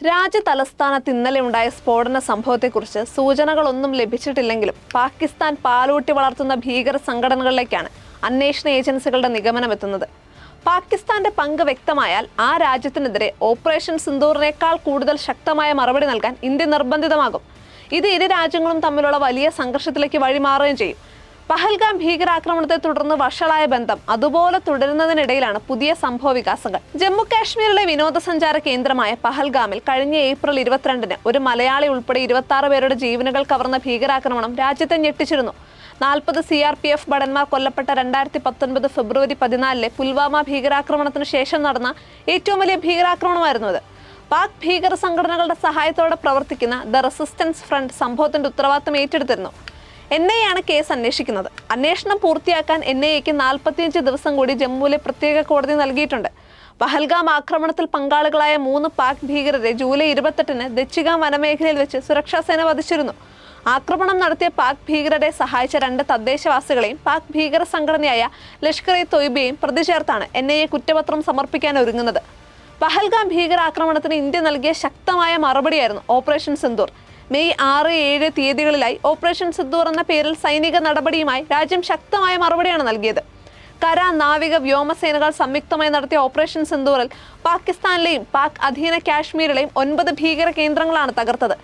രാജ്യതലസ്ഥാനത്ത് ഇന്നലെ ഉണ്ടായ സ്ഫോടന സംഭവത്തെക്കുറിച്ച് സൂചനകളൊന്നും ലഭിച്ചിട്ടില്ലെങ്കിലും പാകിസ്ഥാൻ പാലൂട്ടി വളർത്തുന്ന ഭീകര സംഘടനകളിലേക്കാണ് അന്വേഷണ ഏജൻസികളുടെ നിഗമനമെത്തുന്നത്. പാകിസ്ഥാന്റെ പങ്ക് വ്യക്തമായാൽ ആ രാജ്യത്തിനെതിരെ ഓപ്പറേഷൻ സിന്ദൂറിനേക്കാൾ കൂടുതൽ ശക്തമായ മറുപടി നൽകാൻ ഇന്ത്യ നിർബന്ധിതമാകും. ഇത് ഇരു രാജ്യങ്ങളും തമ്മിലുള്ള വലിയ സംഘർഷത്തിലേക്ക് വഴിമാറുകയും ചെയ്യും. പഹൽഗാം ഭീകരാക്രമണത്തെ തുടർന്ന് വഷളായ ബന്ധം അതുപോലെ തുടരുന്നതിനിടയിലാണ് പുതിയ സംഭവ വികാസങ്ങൾ. ജമ്മു കാശ്മീരിലെ വിനോദസഞ്ചാര കേന്ദ്രമായ പഹൽഗാമിൽ കഴിഞ്ഞ ഏപ്രിൽ 22-ന് ഒരു മലയാളി ഉൾപ്പെടെ 26 പേരുടെ ജീവനുകൾ കവർന്ന ഭീകരാക്രമണം രാജ്യത്തെ ഞെട്ടിച്ചിരുന്നു. 40 CRPF ഭടന്മാർ കൊല്ലപ്പെട്ട 2019 ഫെബ്രുവരി 14-ലെ പുൽവാമ ഭീകരാക്രമണത്തിന് ശേഷം നടന്ന ഏറ്റവും വലിയ ഭീകരാക്രമണമായിരുന്നു ഇത്. പാക് ഭീകര സംഘടനകളുടെ സഹായത്തോടെ പ്രവർത്തിക്കുന്ന ദ റെസിസ്റ്റൻസ് ഫ്രണ്ട് സംഭവത്തിന്റെ ഉത്തരവാദിത്തം ഏറ്റെടുത്തിരുന്നു. NIA ആണ് കേസ് അന്വേഷിക്കുന്നത്. അന്വേഷണം പൂർത്തിയാക്കാൻ NIAക്ക് 45 ദിവസം കൂടി ജമ്മുവിലെ പ്രത്യേക കോടതി നൽകിയിട്ടുണ്ട്. പഹൽഗാം ആക്രമണത്തിൽ പങ്കാളികളായ 3 പാക് ഭീകരരെ ജൂലൈ 28-ന് ദച്ചിഗാം വനമേഖലയിൽ വെച്ച് സുരക്ഷാസേന വധിച്ചിരുന്നു. ആക്രമണം നടത്തിയ പാക് ഭീകരരെ സഹായിച്ച 2 തദ്ദേശവാസികളെയും പാക് ഭീകര സംഘടനയായ ലഷ്കർ-ഇ-തൊയ്ബയെയും പ്രതി ചേർത്താണ് NIA കുറ്റപത്രം സമർപ്പിക്കാൻ ഒരുങ്ങുന്നത്. പഹൽഗാം ഭീകരാക്രമണത്തിന് ഇന്ത്യ നൽകിയ ശക്തമായ മറുപടിയായിരുന്നു ഓപ്പറേഷൻ സിന്ദൂർ. മെയ് 6, 7 തീയതികളിലായി ഓപ്പറേഷൻ സിന്ദൂർ എന്ന പേരിൽ സൈനിക നടപടിയുമായി രാജ്യം ശക്തമായ മറുപടിയാണ് നൽകിയത്. കര, നാവിക, വ്യോമസേനകൾ സംയുക്തമായി നടത്തിയ ഓപ്പറേഷൻ സിന്ദൂറിൽ പാകിസ്ഥാനിലെയും പാക് അധീന കാശ്മീരിലെയും 9 ഭീകര കേന്ദ്രങ്ങളാണ് തകർത്തത്.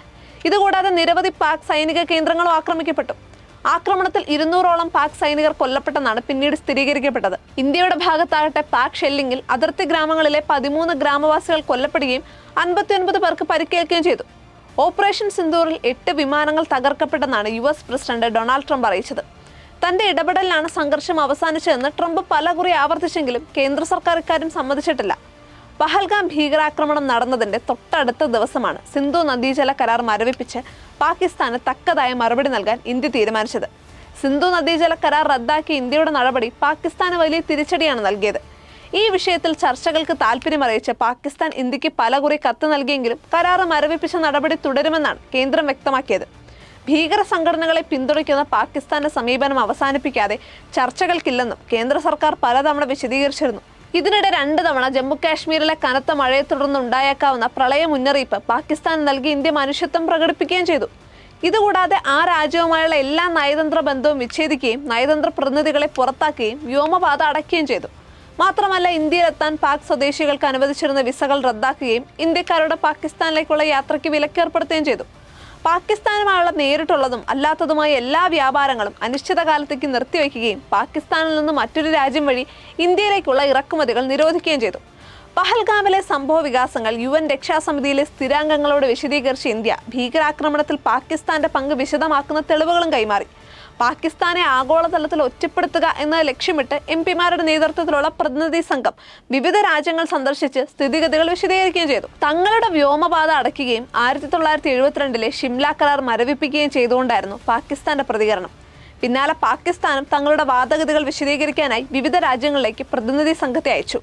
ഇതുകൂടാതെ നിരവധി പാക് സൈനിക കേന്ദ്രങ്ങളും ആക്രമിക്കപ്പെട്ടു. ആക്രമണത്തിൽ 200ഓളം പാക് സൈനികർ കൊല്ലപ്പെട്ടെന്നാണ് പിന്നീട് സ്ഥിരീകരിക്കപ്പെട്ടത്. ഇന്ത്യയുടെ ഭാഗത്താകട്ടെ പാക് ഷെല്ലിങ്ങിൽ അതിർത്തി ഗ്രാമങ്ങളിലെ 13 ഗ്രാമവാസികൾ കൊല്ലപ്പെടുകയും 59 പേർക്ക് പരിക്കേൽക്കുകയും ചെയ്തു. ഓപ്പറേഷൻ സിന്ദൂറിൽ 8 വിമാനങ്ങൾ തകർക്കപ്പെട്ടെന്നാണ് US പ്രസിഡന്റ് ഡൊണാൾഡ് ട്രംപ് അറിയിച്ചത്. തന്റെ ഇടപെടലിലാണ് സംഘർഷം അവസാനിച്ചതെന്ന് ട്രംപ് പലകുറി ആവർത്തിച്ചെങ്കിലും കേന്ദ്ര സർക്കാർ ഇക്കാര്യം സമ്മതിച്ചിട്ടില്ല. പഹൽഗാം ഭീകരാക്രമണം നടന്നതിന്റെ തൊട്ടടുത്ത ദിവസമാണ് സിന്ധു നദീജല കരാർ മരവിപ്പിച്ച് പാകിസ്ഥാന് തക്കതായ മറുപടി നൽകാൻ ഇന്ത്യ തീരുമാനിച്ചത്. സിന്ധു നദീജല കരാർ റദ്ദാക്കിയ ഇന്ത്യയുടെ നടപടി പാകിസ്ഥാന് വലിയ തിരിച്ചടിയാണ് നൽകിയത്. ഈ വിഷയത്തിൽ ചർച്ചകൾക്ക് താൽപര്യമറിയിച്ച് പാകിസ്ഥാൻ ഇന്ത്യക്ക് പലകുറി കത്ത് നൽകിയെങ്കിലും കരാർ മരവിപ്പിച്ച നടപടി തുടരുമെന്നാണ് കേന്ദ്രം വ്യക്തമാക്കിയത്. ഭീകര സംഘടനകളെ പിന്തുണയ്ക്കുന്ന പാകിസ്ഥാന്റെ സമീപനം അവസാനിപ്പിക്കാതെ ചർച്ചകൾക്കില്ലെന്നും കേന്ദ്ര സർക്കാർ പലതവണ വിശദീകരിച്ചിരുന്നു. ഇതിനിടെ 2 തവണ ജമ്മു കാശ്മീരിലെ കനത്ത മഴയെ തുടർന്ന് ഉണ്ടായേക്കാവുന്ന പ്രളയ മുന്നറിയിപ്പ് പാകിസ്ഥാൻ നൽകി ഇന്ത്യ മനുഷ്യത്വം പ്രകടിപ്പിക്കുകയും ചെയ്തു. ഇതുകൂടാതെ ആ രാജ്യവുമായുള്ള എല്ലാ നയതന്ത്ര ബന്ധവും വിച്ഛേദിക്കുകയും നയതന്ത്ര പ്രതിനിധികളെ പുറത്താക്കുകയും വ്യോമപാത അടയ്ക്കുകയും ചെയ്തു. മാത്രമല്ല, ഇന്ത്യയിലെത്താൻ പാക് സ്വദേശികൾക്ക് അനുവദിച്ചിരുന്ന വിസകൾ റദ്ദാക്കുകയും ഇന്ത്യക്കാരുടെ പാകിസ്ഥാനിലേക്കുള്ള യാത്രയ്ക്ക് വിലക്കേർപ്പെടുത്തുകയും ചെയ്തു. പാകിസ്ഥാനുമായുള്ള നേരിട്ടുള്ളതും അല്ലാത്തതുമായ എല്ലാ വ്യാപാരങ്ങളും അനിശ്ചിതകാലത്തേക്ക് നിർത്തിവെക്കുകയും പാകിസ്ഥാനിൽ നിന്ന് മറ്റൊരു രാജ്യം വഴി ഇന്ത്യയിലേക്കുള്ള ഇറക്കുമതികൾ നിരോധിക്കുകയും ചെയ്തു. പഹൽഗാമിലെ സംഭവ വികാസങ്ങൾ UN രക്ഷാസമിതിയിലെ സ്ഥിരാംഗങ്ങളോട് വിശദീകരിച്ച ഇന്ത്യ ഭീകരാക്രമണത്തിൽ പാകിസ്ഥാന്റെ പങ്ക് വിശദമാക്കുന്ന തെളിവുകളും കൈമാറി. പാകിസ്ഥാനെ ആഗോളതലത്തിൽ ഒറ്റപ്പെടുത്തുക എന്ന ലക്ഷ്യമിട്ട് MP-മാരുടെ നേതൃത്വത്തിലുള്ള പ്രതിനിധി സംഘം വിവിധ രാജ്യങ്ങൾ സന്ദർശിച്ച് സ്ഥിതിഗതികൾ വിശദീകരിക്കുകയും ചെയ്തു. തങ്ങളുടെ വ്യോമപാത അടയ്ക്കുകയും 1972-ലെ ഷിംല കരാർ മരവിപ്പിക്കുകയും ചെയ്തുകൊണ്ടായിരുന്നു പാകിസ്ഥാന്റെ പ്രതികരണം. പിന്നാലെ പാകിസ്ഥാനും തങ്ങളുടെ വാദഗതികൾ വിശദീകരിക്കാനായി വിവിധ രാജ്യങ്ങളിലേക്ക് പ്രതിനിധി സംഘത്തെ അയച്ചു.